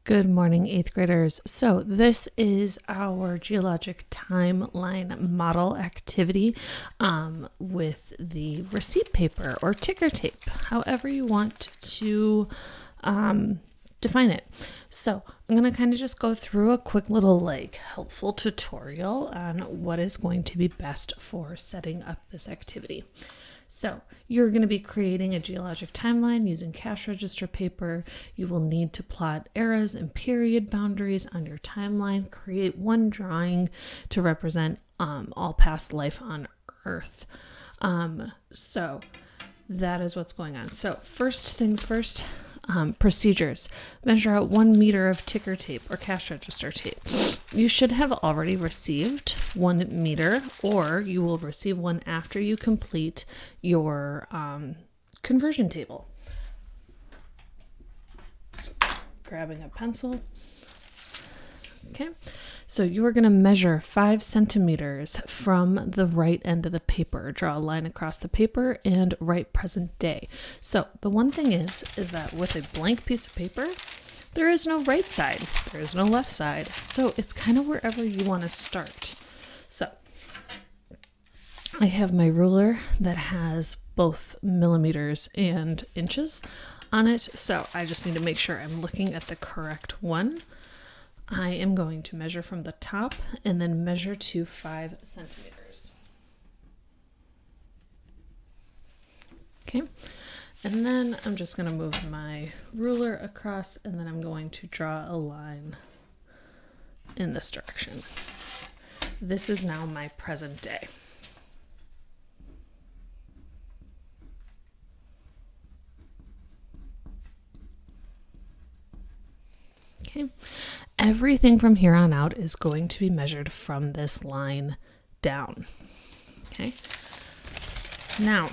Good morning, 8th graders. So this is our Geologic timeline model activity with the receipt paper or ticker tape, however you want to define it. So I'm going to kind of just go through a quick little helpful tutorial on what is going to be best for setting up this activity. So you're going to be creating a geologic timeline using cash register paper. You will need to plot eras and period boundaries on your timeline. Create one drawing to represent all past life on Earth. So that is what's going on. So first things first, procedures. Measure out 1 meter of ticker tape or cash register tape. You should have already received 1 meter, or you will receive one after you complete your conversion table. Grabbing a pencil. Okay, so you are going to measure 5 centimeters from the right end of the paper. Draw a line across the paper and write present day. So the one thing is that with a blank piece of paper, there is no right side, there is no left side. So it's kind of wherever you want to start. So I have my ruler that has both millimeters and inches on it. So I just need to make sure I'm looking at the correct one. I am going to measure from the top and then measure to 5 centimeters. Okay, and then I'm just going to move my ruler across, and then I'm going to draw a line in this direction. This is now my present day. Okay. Everything from here on out is going to be measured from this line down. Okay. Now,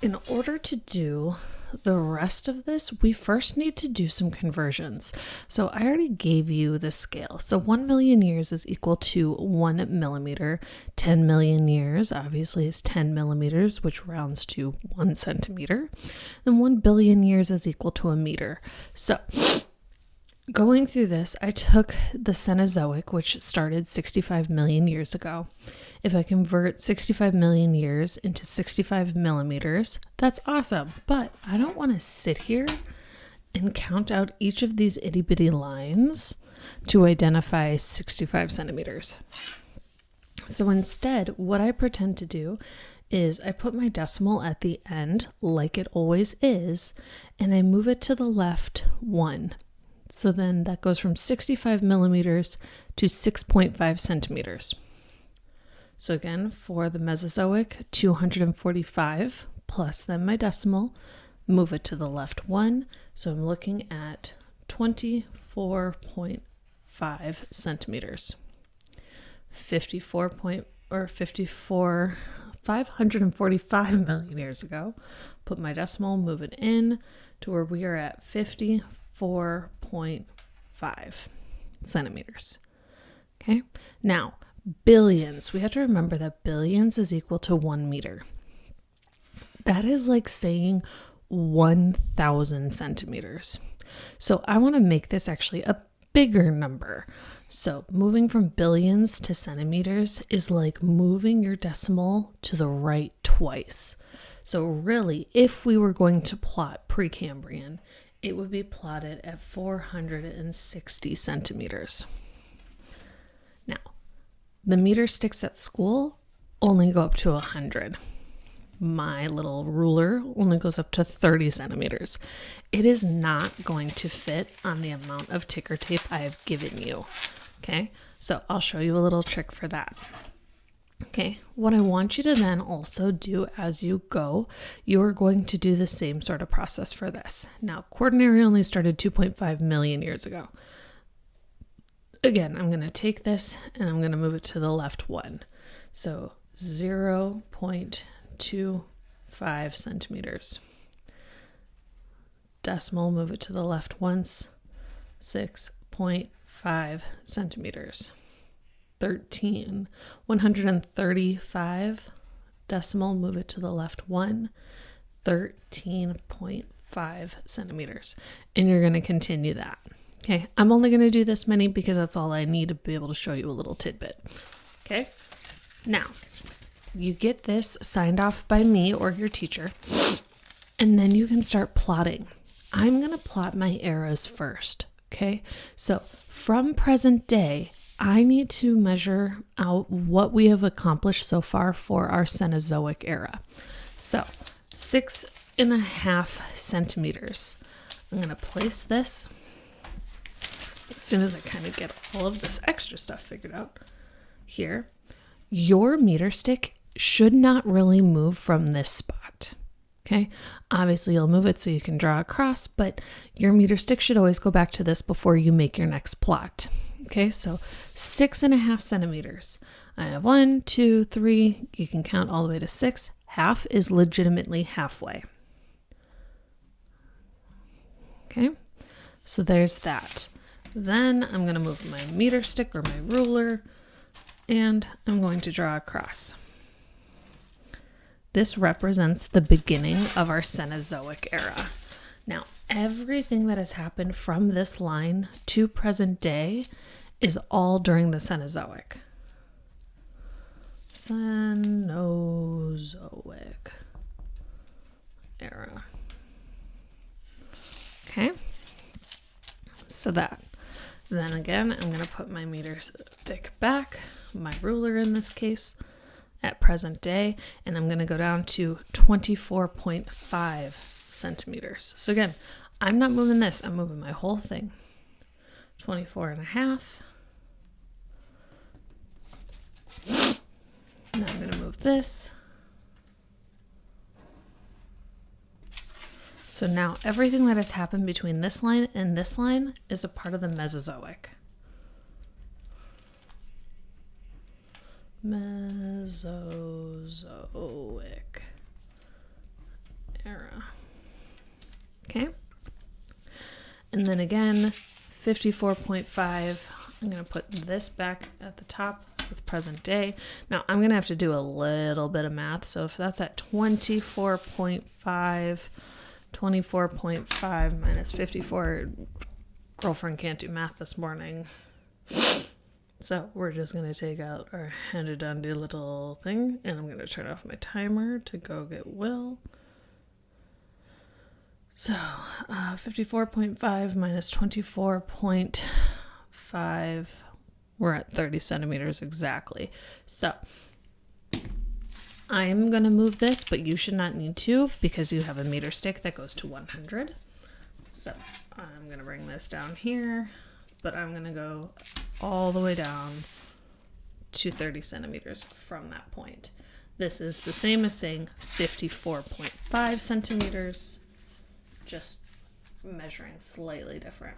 in order to do the rest of this, we first need to do some conversions. So I already gave you the scale. So 1 million years is equal to 1 millimeter. 10 million years obviously is 10 millimeters, which rounds to 1 centimeter. And 1 billion years is equal to a meter. So going through this, I took the Cenozoic, which started 65 million years ago. If I convert 65 million years into 65 millimeters, that's awesome. But I don't want to sit here and count out each of these itty bitty lines to identify 65 centimeters. So instead, what I pretend to do is I put my decimal at the end, like it always is, and I move it to the left 1. So then that goes from 65 millimeters to 6.5 centimeters. So again, for the Mesozoic, 245 plus then my decimal, move it to the left 1. So I'm looking at 24.5 centimeters. 545 million years ago. Put my decimal, move it in to where we are at 54.5 centimeters. Okay, now billions. We have to remember that billions is equal to 1 meter. That is like saying 1,000 centimeters. So I want to make this actually a bigger number. So moving from billions to centimeters is like moving your decimal to the right twice. So really, if we were going to plot Precambrian, it would be plotted at 460 centimeters. Now, the meter sticks at school only go up to 100. My little ruler only goes up to 30 centimeters. It is not going to fit on the amount of ticker tape I have given you. Okay, so I'll show you a little trick for that. Okay, what I want you to then also do as you go, you are going to do the same sort of process for this. Now, Quaternary only started 2.5 million years ago. Again, I'm going to take this and I'm going to move it to the left 1. So 0.25 centimeters. Decimal, move it to the left once. 6.5 centimeters. 135 decimal, move it to the left 1. 13.5 centimeters. And you're going to continue that. Okay, I'm only going to do this many because that's all I need to be able to show you a little tidbit. Okay, now you get this signed off by me or your teacher, and then you can start plotting. I'm going to plot my eras first. Okay, so from present day, I need to measure out what we have accomplished so far for our Cenozoic era. So 6.5 centimeters. I'm going to place this as soon as I kind of get all of this extra stuff figured out here. Your meter stick should not really move from this spot. Okay, obviously you'll move it so you can draw across, but your meter stick should always go back to this before you make your next plot. Okay, so 6.5 centimeters. I have 1, 2, 3, you can count all the way to 6. Half is legitimately halfway. Okay, so there's that. Then I'm going to move my meter stick or my ruler, and I'm going to draw across. This represents the beginning of our Cenozoic era. Now, everything that has happened from this line to present day is all during the Cenozoic. Cenozoic era. Okay, so that. Then again, I'm going to put my meter stick back, my ruler in this case, at present day, and I'm going to go down to 24.5 centimeters. So again, I'm not moving this, I'm moving my whole thing. 24.5. Now I'm going to move this. So now everything that has happened between this line and this line is a part of the Mesozoic. Mesozoic era. Okay. And then again, 54.5. I'm going to put this back at the top with present day. Now I'm going to have to do a little bit of math. So if that's at 24.5, 24.5 minus 54, girlfriend can't do math this morning. So we're just going to take out our handy-dandy little thing, and I'm going to turn off my timer to go get Will. So 54.5 minus 24.5, we're at 30 centimeters exactly. So I'm going to move this, but you should not need to because you have a meter stick that goes to 100. So I'm going to bring this down here, but I'm going to go all the way down to 30 centimeters from that point. This is the same as saying 54.5 centimeters, just measuring slightly different.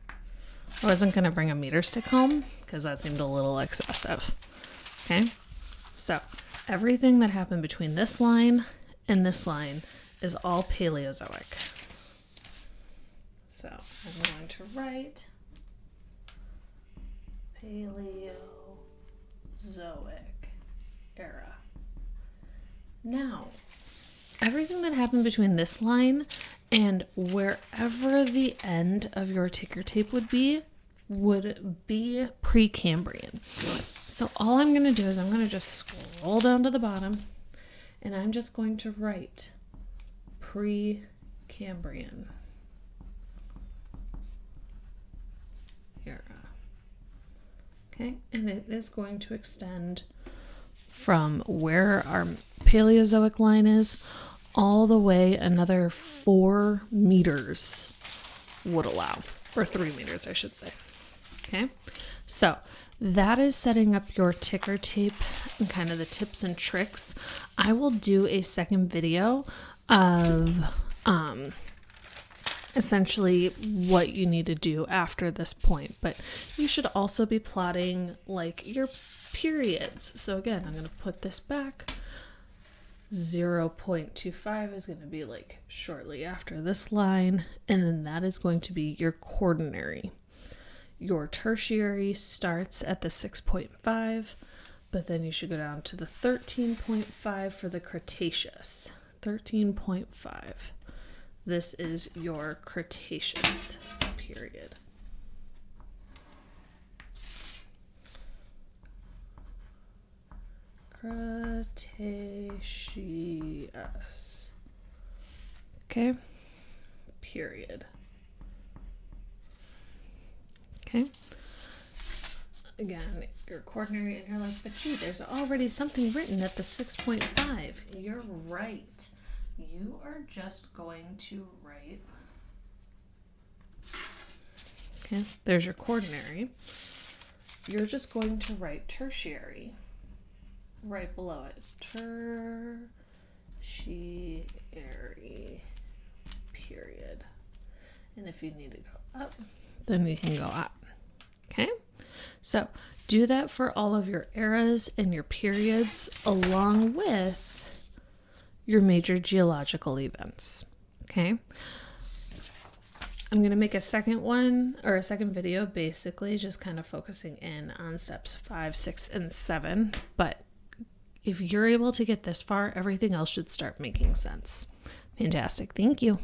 I wasn't going to bring a meter stick home because that seemed a little excessive. Okay, so everything that happened between this line and this line is all Paleozoic. So I'm going to write Paleozoic era. Now, everything that happened between this line and wherever the end of your ticker tape would be Precambrian. So all I'm going to do is I'm going to just scroll down to the bottom, and I'm just going to write Precambrian era. Okay, and it is going to extend from where our Paleozoic line is all the way another 4 meters would allow, or 3 meters, I should say. Okay, so that is setting up your ticker tape and kind of the tips and tricks. I will do a second video of essentially what you need to do after this point, but you should also be plotting like your periods. So again, I'm going to put this back. 0.25 is going to be like shortly after this line, and then that is going to be your quaternary. Your tertiary starts at the 6.5, but then you should go down to the 13.5 for the Cretaceous. 13.5. This is your Cretaceous period. Cretaceous. Okay. Period. Okay. Again, your quaternary, and you're like, but gee, there's already something written at the 6.5. You're right. You are just going to write. Okay, there's your quaternary. You're just going to write tertiary right below it. Tertiary period. And if you need to go up, then we can go up. Okay? So do that for all of your eras and your periods along with your major geological events. Okay? I'm going to make a second one or a second video, basically just kind of focusing in on steps 5, 6, and 7. But if you're able to get this far, everything else should start making sense. Fantastic. Thank you.